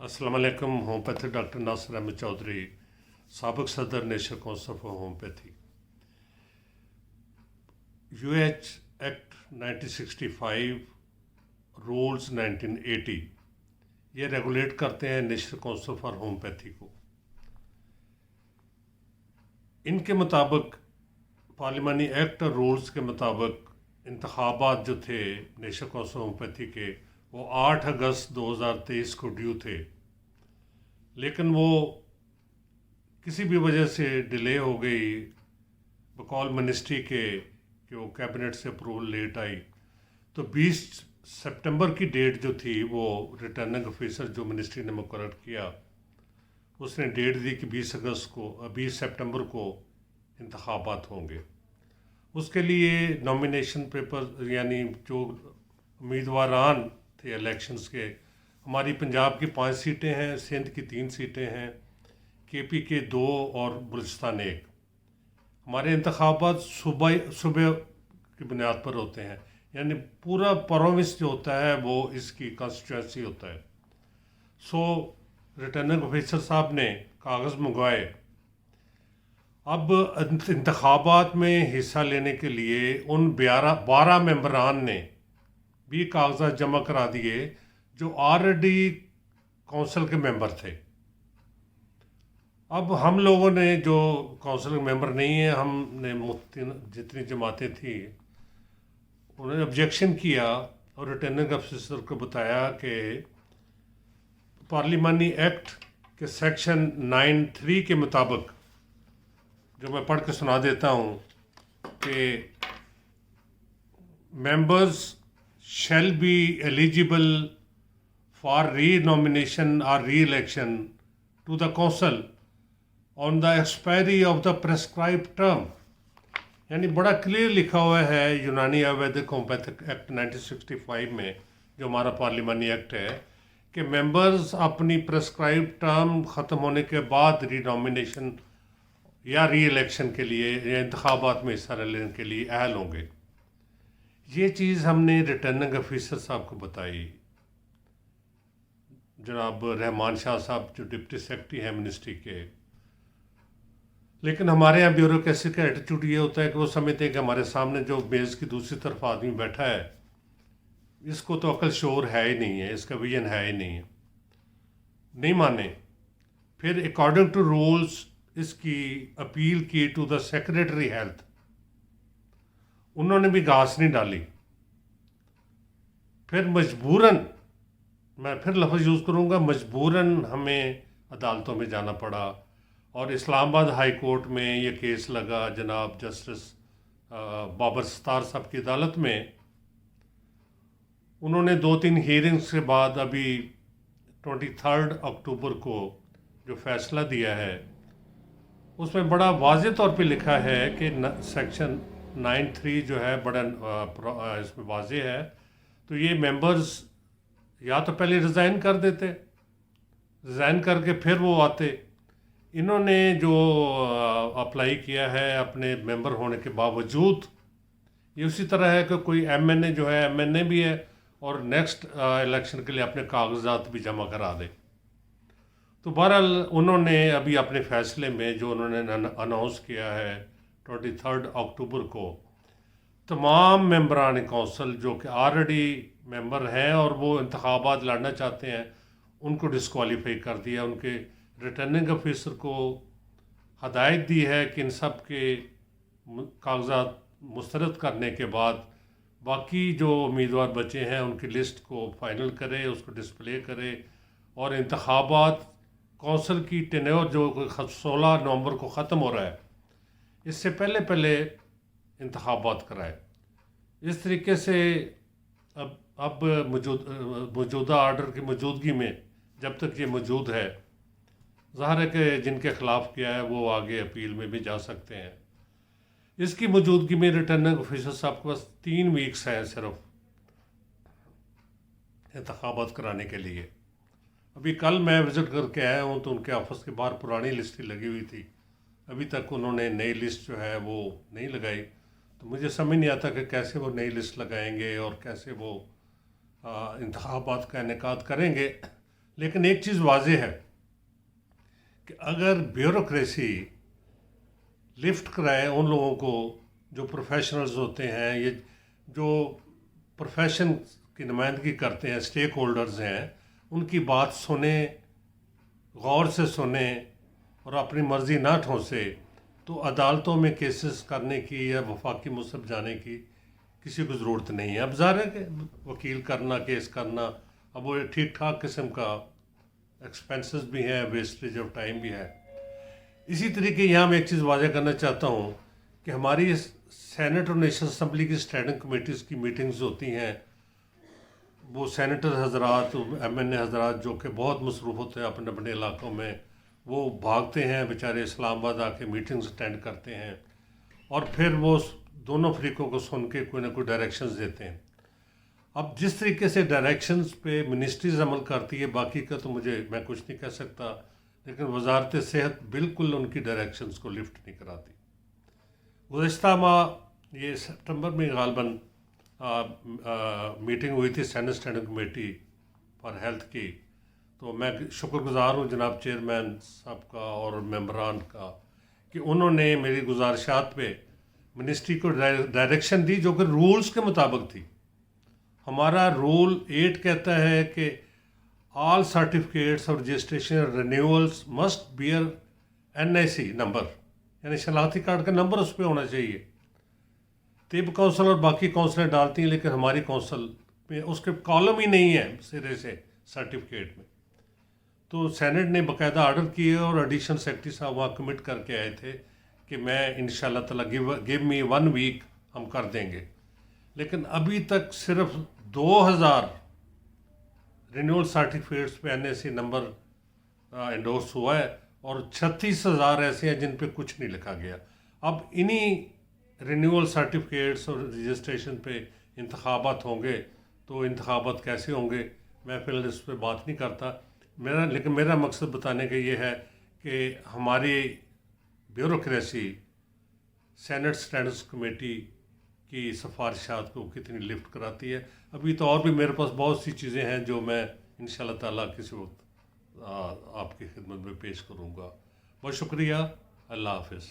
अस्सलाम वालेकुम। Homeopathy doctor Nasir Ahmad Chaudhary, साबिक सदर national council for homeopathy. UH act 1965, rules 1980 ये रेगुलेट करते हैं नेशनल काउंसिल फॉर होम्योपैथी को। इनके मुताबिक पार्लिमानी एक्ट और रूल्स के मुताबिक इंतखाबात जो थे नेशनल काउंसिल होम्योपैथी के वो 8 अगस्त 2023 को ड्यू थे, लेकिन वो किसी भी वजह से डिले हो गई बकौल मिनिस्ट्री के कि वो कैबिनेट से अप्रूवल लेट आई। तो 20 सितंबर की डेट जो थी वो रिटर्निंग ऑफिसर जो मिनिस्ट्री ने मुकर्रर किया उसने डेट दी कि 20 सितंबर को इंतखाबात होंगे। उसके लिए नॉमिनेशन पेपर यानी जो उम्मीदवारान थे इलेक्शंस के, हमारी पंजाब की 5 सीटें हैं, सिंध की 3 सीटें हैं, केपी के 2 और बलूचिस्तान 1। हमारे इंतखाबात सुबह की बुनियाद पर होते हैं, यानी पूरा प्रोविंस जो होता है वो इसकी कॉन्स्टिट्यूंसी होता है। सो रिटर्निंग ऑफिसर साहब ने कागज़ मंगवाए। अब इंतखाबात में हिस्सा लेने के लिए उन 12 मेंबरान ने भी कागजात जमा करा दिए जो ऑलरेडी काउंसिल के मेंबर थे। अब हम लोगों ने जो काउंसिल के मेंबर नहीं है, हमने जितनी जमातें थी उन्होंने ऑब्जेक्शन किया और रिटर्निंग ऑफिसर को बताया कि पार्लिमानी एक्ट के सेक्शन 9(3) के मुताबिक, जो मैं पढ़ के सुना देता हूँ कि members shall be eligible for re-nomination or re-election to the council on the expiry of the prescribed term। यानी बड़ा क्लियर लिखा हुआ है यूनानी आयुर्वेदिक होम्योपैथिक एक्ट 1965 में, जो हमारा पार्लिमानी एक्ट है, कि मेंबर्स अपनी प्रेस्क्राइब टर्म ख़त्म होने के बाद री-नॉमिनेशन या री-इलेक्शन के लिए या इंतखाबात में हिस्सा लेने के लिए अहल होंगे। ये चीज़ हमने रिटर्निंग ऑफिसर साहब को बताई, जनाब रहमान शाह साहब जो डिप्टी सेक्रेटरी हैं मिनिस्ट्री के। लेकिन हमारे यहाँ ब्यूरोक्रेसी का एटीट्यूड ये होता है कि वो समझते हैं कि हमारे सामने जो मेज़ की दूसरी तरफ आदमी बैठा है इसको तो अकल शोर है ही नहीं है, इसका विजन है ही नहीं है, नहीं माने। फिर अकॉर्डिंग टू रूल्स इसकी अपील की टू द सेक्रेटरी हेल्थ, उन्होंने भी घास नहीं डाली। फिर मजबूरन, मैं फिर लफ्ज़ यूज़ करूँगा, मजबूरन हमें अदालतों में जाना पड़ा और इस्लामाबाद हाई कोर्ट में ये केस लगा जनाब जस्टिस बाबर सत्तार साहब की अदालत में। उन्होंने 2-3 हीयरिंग्स के बाद अभी 23 अक्टूबर को जो फ़ैसला दिया है उसमें बड़ा वाज़ेह तौर पे लिखा है कि सेक्शन 9(3) जो है बड़ा इसमें वाज़ेह है। तो ये मेंबर्स या तो पहले रिज़ाइन कर देते, रिज़ाइन करके फिर वो आते। इन्होंने जो अप्लाई किया है अपने मेंबर होने के बावजूद, ये उसी तरह है कि कोई एमएनए जो है एमएनए भी है और नेक्स्ट इलेक्शन के लिए अपने कागजात भी जमा करा दे। तो बहरहाल उन्होंने अभी अपने फ़ैसले में जो उन्होंने अनाउंस किया है 23 अक्टूबर को, तमाम मेंबरान काउंसिल जो कि ऑलरेडी मेंबर हैं और वो इंतखाबात लड़ना चाहते हैं उनको डिस्क्वालीफाई कर दिया। उनके रिटर्निंग ऑफिसर को हदायत दी है कि इन सब के कागजात मुस्तरद करने के बाद बाकी जो उम्मीदवार बचे हैं उनकी लिस्ट को फाइनल करे, उसको डिस्प्ले करे और इंतखाबात कौंसल की टेन्योर जो 16 नवंबर को ख़त्म हो रहा है इससे पहले इंतखाबात कराए। इस तरीके से अब मौजूदा आर्डर की मौजूदगी में जब तक ये मौजूद है, ज़ाहिर है कि जिनके ख़िलाफ़ किया है वो आगे अपील में भी जा सकते हैं। इसकी मौजूदगी में रिटर्निंग ऑफिसर साहब के पास 3 वीक्स हैं सिर्फ इंतखाबात कराने के लिए। अभी कल मैं विज़िट करके आया हूँ तो उनके ऑफिस के बाहर पुरानी लिस्ट ही लगी हुई थी, अभी तक उन्होंने नई लिस्ट जो है वो नहीं लगाई। तो मुझे समझ नहीं आता कि कैसे वो नई लिस्ट लगाएंगे और कैसे वो इंतखाबात का इनेकाद करेंगे। لیکن ایک چیز واضح ہے کہ اگر بیوروکریسی لفٹ کرائے ان لوگوں کو جو پروفیشنلز ہوتے ہیں، یہ جو پروفیشن کی نمائندگی کرتے ہیں، اسٹیک ہولڈرز ہیں، ان کی بات سنیں، غور سے سنیں اور اپنی مرضی نہ ٹھونسے، تو عدالتوں میں کیسز کرنے کی یا وفاقی مصحف جانے کی کسی کو ضرورت نہیں ہے۔ اب ظاہر ہے کہ وکیل کرنا، کیس کرنا، اب وہ ٹھیک ٹھاک قسم کا ایکسپینسز بھی ہیں، ویسٹیج آف ٹائم بھی ہے۔ اسی طریقے یہاں میں ایک چیز واضح کرنا چاہتا ہوں کہ ہماری سینٹ اور نیشنل اسمبلی کی اسٹینڈنگ کمیٹیز کی میٹنگز ہوتی ہیں، وہ سینیٹر حضرات، ایم این اے حضرات جو کہ بہت مصروف ہوتے ہیں اپنے اپنے علاقوں میں، وہ بھاگتے ہیں بیچارے اسلام آباد آ کے میٹنگز اٹینڈ کرتے ہیں، اور پھر وہ دونوں فریقوں کو سن کے کوئی نہ کوئی ڈائریکشنز دیتے ہیں۔ اب جس طریقے سے ڈائریکشنز پہ منسٹریز عمل کرتی ہے، باقی کا تو میں کچھ نہیں کہہ سکتا، لیکن وزارت صحت بالکل ان کی ڈائریکشنز کو لفٹ نہیں کراتی۔ گزشتہ ماہ یہ سپٹمبر میں غالباً میٹنگ ہوئی تھی Senate standing committee for health کی، تو میں شکر گزار ہوں جناب چیئرمین صاحب کا اور ممبران کا کہ انہوں نے میری گزارشات پہ منسٹری کو ڈائریکشن دی جو کہ رولز کے مطابق تھی۔ ہمارا رول 8 کہتا ہے کہ آل سرٹیفکیٹس اور registration renewals must bear NIC number, یعنی شناختی کارڈ کا نمبر اس پہ ہونا چاہیے۔ طب کونسل اور باقی کونسلیں ڈالتی ہیں، لیکن ہماری کونسل میں اس کے کالم ہی نہیں ہے سرے سے سرٹیفکیٹ میں۔ تو سینٹ نے باقاعدہ آرڈر کیے اور ایڈیشنل سیکرٹری صاحب وہاں کمٹ کر کے آئے تھے کہ میں انشاءاللہ تعالیٰ گیو می 1 ویک ہم کر دیں گے، لیکن ابھی تک صرف 2000 رینیول سرٹیفکیٹس پہ NIC نمبر انڈورس ہوا ہے اور 36,000 ایسے ہیں جن پہ کچھ نہیں لکھا گیا۔ اب انہی رینیول سرٹیفکیٹس اور رجسٹریشن پہ انتخابات ہوں گے تو انتخابات کیسے ہوں گے، میں فی الحال اس پہ بات نہیں کرتا۔ لیکن میرا مقصد بتانے کا یہ ہے کہ ہماری بیوروکریسی سینٹ اسٹینڈنگ کمیٹی کی سفارشات کو کتنی لفٹ کراتی ہے۔ ابھی تو اور بھی میرے پاس بہت سی چیزیں ہیں جو میں انشاءاللہ تعالیٰ کسی وقت آپ کی خدمت میں پیش کروں گا۔ بہت شکریہ، اللہ حافظ۔